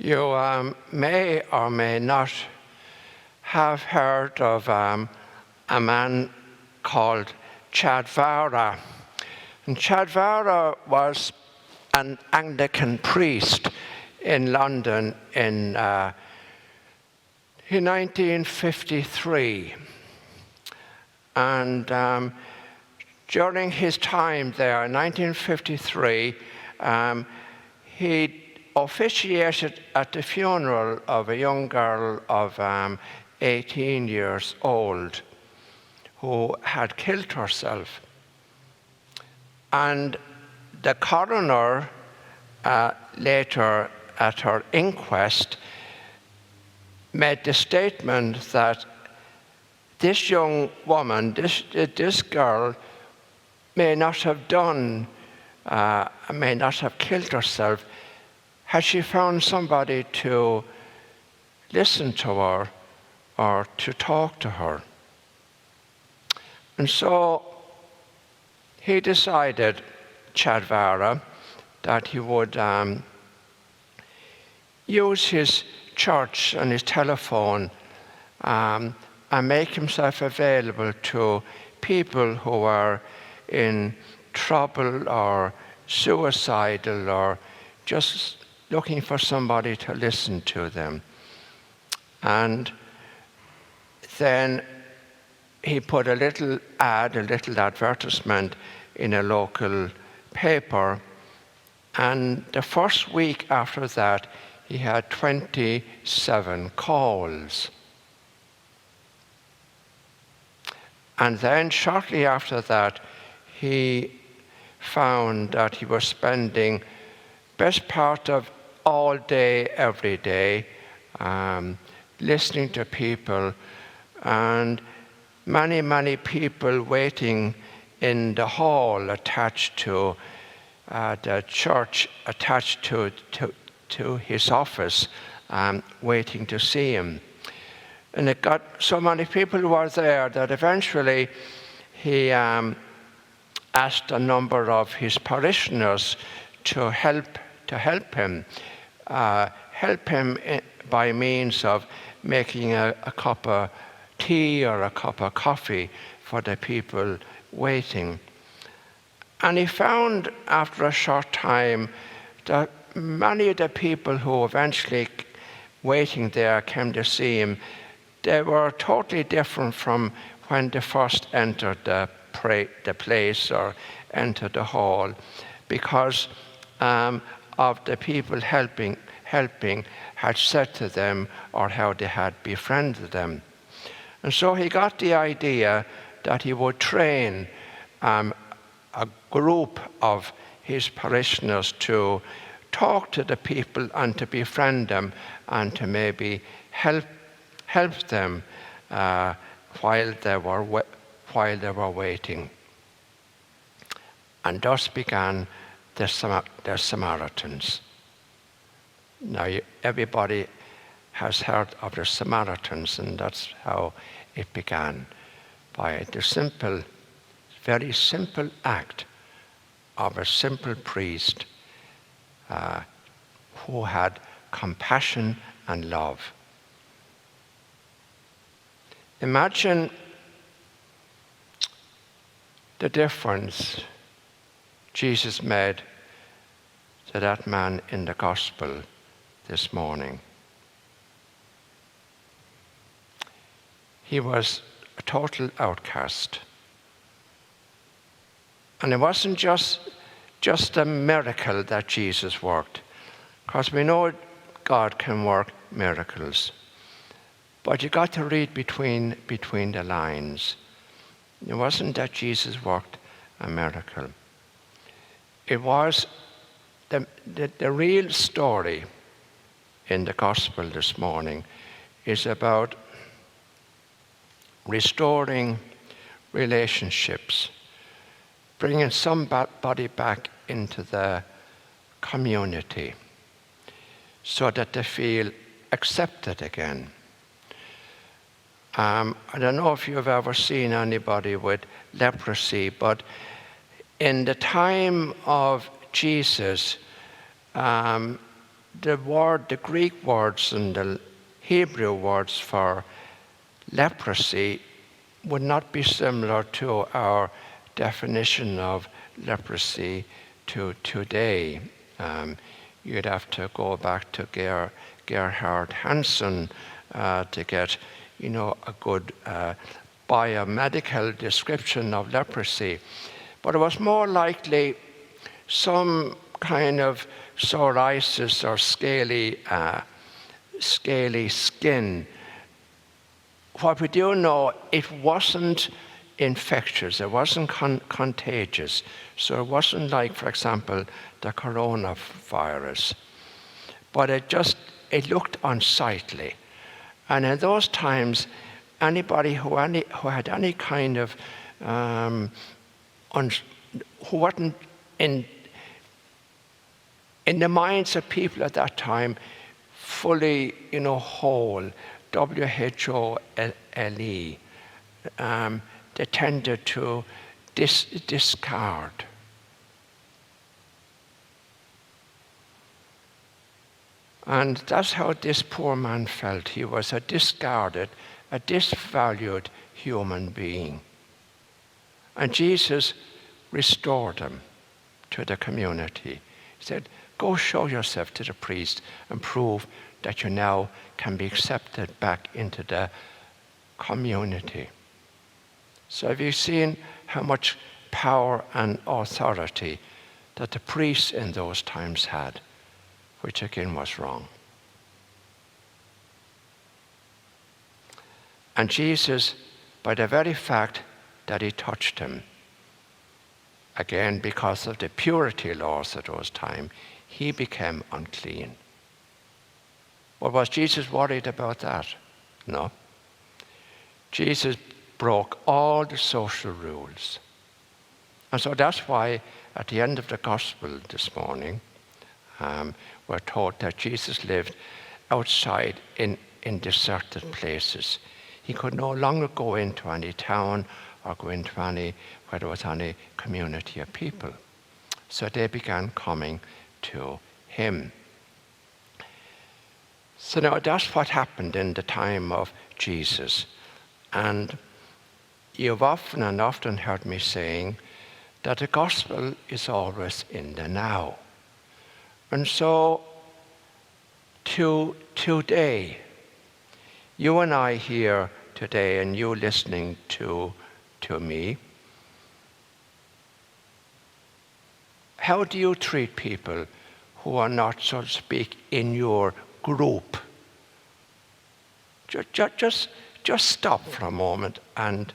You may or may not have heard of a man called Chadvara. And Chadvara was an Anglican priest in London in 1953. And during his time there, in 1953, he officiated at the funeral of a young girl of 18 years old who had killed herself. And the coroner later at her inquest made the statement that this young woman, this girl, may not have killed herself had she found somebody to listen to her or to talk to her. And so he decided, Chadvara, that he would use his church and his telephone and make himself available to people who are in trouble or suicidal or just looking for somebody to listen to them. And then he put a little advertisement in a local paper, and the first week after that, he had 27 calls. And then shortly after that, he found that he was spending best part of all day, every day, listening to people, and many people waiting in the hall attached to the church, attached to his office, waiting to see him. And it got so many people who were there that eventually he asked a number of his parishioners to help him by means of making a cup of tea or a cup of coffee for the people waiting. And he found after a short time that many of the people who eventually waiting there came to see him, they were totally different from when they first entered the place or entered the hall, because of the people helping had said to them or how they had befriended them. And so he got the idea that he would train a group of his parishioners to talk to the people and to befriend them and to maybe help them while they were waiting. And thus began the Samaritans. Now, everybody has heard of the Samaritans, and that's how it began, by the very simple act of a simple priest who had compassion and love. Imagine the difference Jesus made to that man in the gospel this morning. He was a total outcast. And it wasn't just a miracle that Jesus worked, because we know God can work miracles. But you got to read between the lines. It wasn't that Jesus worked a miracle. It was the real story in the gospel this morning is about restoring relationships, bringing somebody back into the community so that they feel accepted again. I don't know if you've ever seen anybody with leprosy, but in the time of Jesus, the Greek words and the Hebrew words for leprosy would not be similar to our definition of leprosy to today. You'd have to go back to Gerhard Hansen to get, a good biomedical description of leprosy. But it was more likely some kind of psoriasis or scaly skin. What we do know, it wasn't infectious, it wasn't contagious. So it wasn't like, for example, the coronavirus. But it looked unsightly. And in those times, anybody who had any kind of, who wasn't in the minds of people at that time, fully, whole, WHOLE, they tended to discard. And that's how this poor man felt. He was a discarded, a disvalued human being. And Jesus restored him to the community. He said, go show yourself to the priest and prove that you now can be accepted back into the community. So have you seen how much power and authority that the priests in those times had, which again was wrong. And Jesus, by the very fact that he touched him, again because of the purity laws at those times, he became unclean. But was Jesus worried about that? No. Jesus broke all the social rules. And so that's why at the end of the gospel this morning, we're told that Jesus lived outside in deserted places. He could no longer go into any town or go into where there was any community of people. So they began coming to him. So now that's what happened in the time of Jesus. And you've often heard me saying that the gospel is always in the now. And so today, you and I here today, and you listening to me, how do you treat people who are not, so to speak, in your group? Just stop for a moment and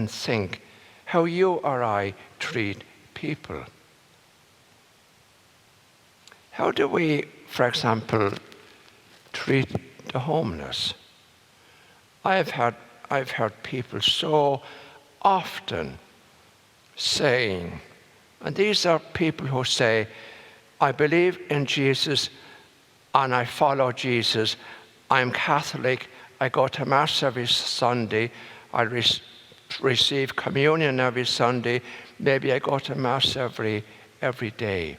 think how you or I treat people. How do we, for example, treat the homeless? I've heard people so often saying, and these are people who say, I believe in Jesus and I follow Jesus. I'm Catholic. I go to Mass every Sunday. I receive communion every Sunday. Maybe I go to Mass every day.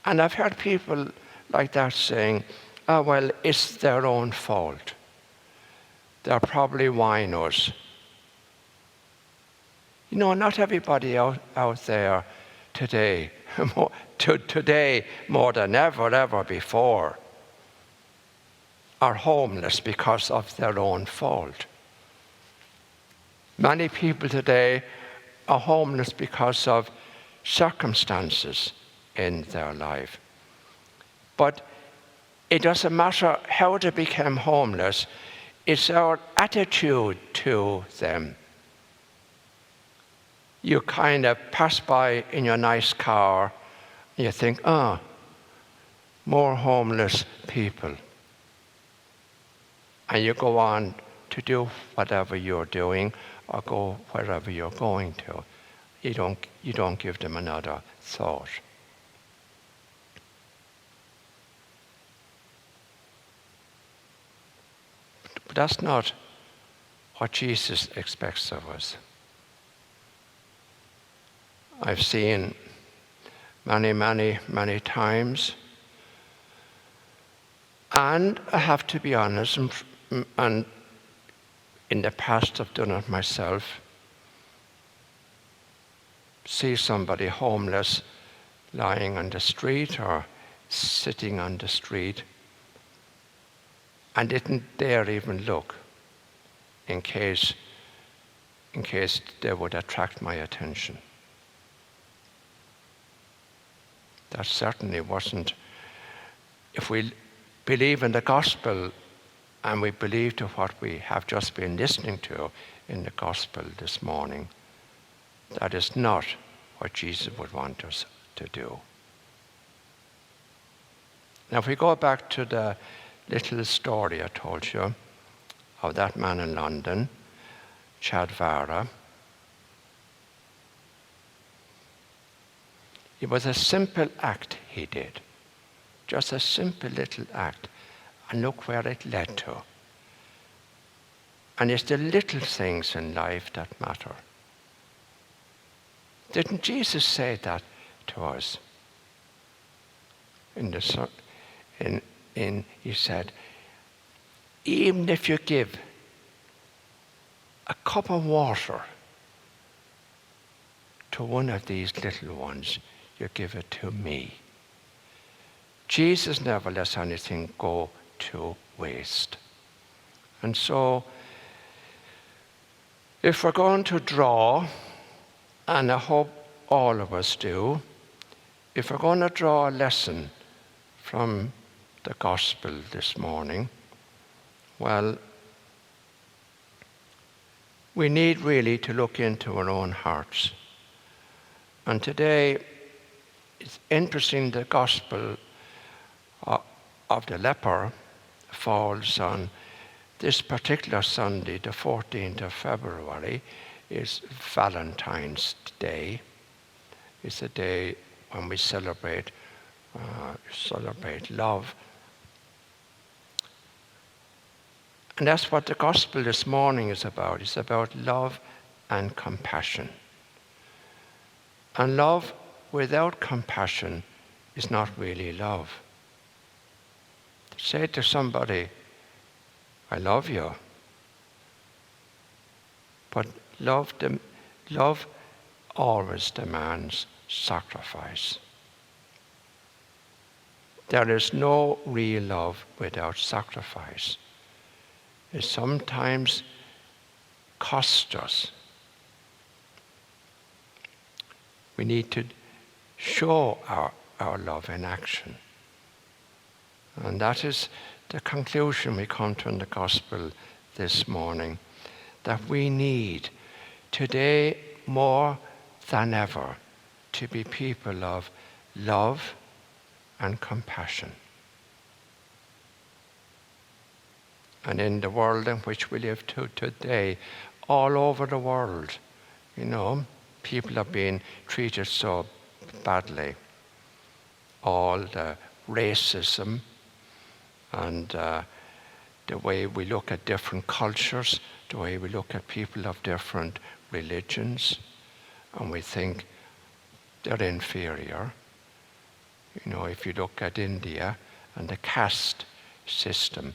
And I've heard people like that saying, oh, well, it's their own fault. They're probably winos. Not everybody out there today, today more than ever before, are homeless because of their own fault. Many people today are homeless because of circumstances in their life. But it doesn't matter how they became homeless, it's our attitude to them. You kind of pass by in your nice car, and you think, more homeless people. And you go on to do whatever you're doing or go wherever you're going to. You don't give them another thought. But that's not what Jesus expects of us. I've seen many times And I have to be honest, and in the past I've done it myself, see somebody homeless lying on the street or sitting on the street and didn't dare even look in case they would attract my attention. That certainly wasn't, if we believe in the gospel and we believe to what we have just been listening to in the gospel this morning, that is not what Jesus would want us to do. Now, if we go back to the little story I told you of that man in London, Chadvara, it was a simple act he did, just a simple little act, and look where it led to. And it's the little things in life that matter. Didn't Jesus say that to us? He said, even if you give a cup of water to one of these little ones, you give it to me. Jesus never lets anything go to waste. And so, if we're going to draw, and I hope all of us do, if we're going to draw a lesson from the gospel this morning, well, we need really to look into our own hearts. And today, it's interesting, the gospel of the leper falls on this particular Sunday, the 14th of February, is Valentine's Day. It's a day when we celebrate love. And that's what the gospel this morning is about. It's about love and compassion. And love without compassion is not really love. Say to somebody, I love you. But love always demands sacrifice. There is no real love without sacrifice. It sometimes costs us. We need to show our love in action. And that is the conclusion we come to in the gospel this morning, that we need today more than ever to be people of love and compassion. And in the world in which we live today, all over the world, people are being treated so badly. All the racism and the way we look at different cultures, the way we look at people of different religions, and we think they're inferior. If you look at India and the caste system,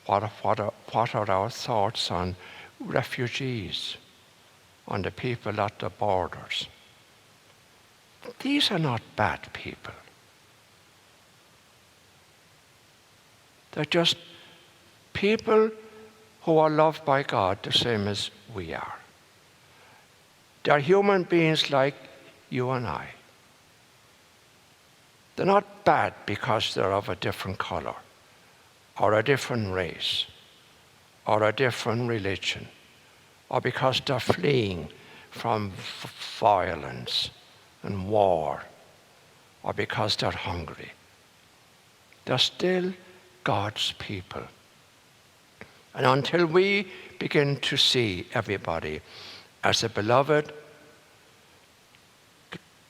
what are our thoughts on refugees, on the people at the borders? These are not bad people. They're just people who are loved by God the same as we are. They're human beings like you and I. They're not bad because they're of a different color, or a different race, or a different religion, or because they're fleeing from violence and war, or because they're hungry. They're still God's people. And until we begin to see everybody as a beloved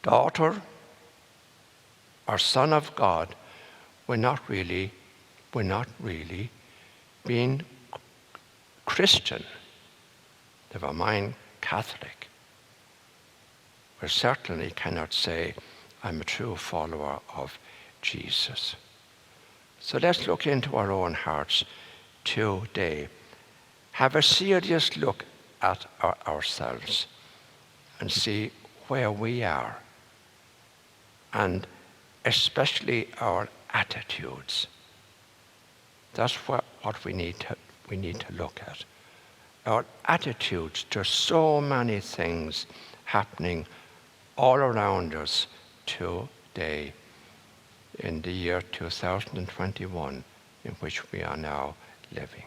daughter or son of God, we're not really being Christian, never mind Catholic. We certainly cannot say, I'm a true follower of Jesus. So let's look into our own hearts today. Have a serious look at ourselves and see where we are, and especially our attitudes. That's what we need to look at. Our attitudes to so many things happening all around us today in the year 2021 in which we are now living.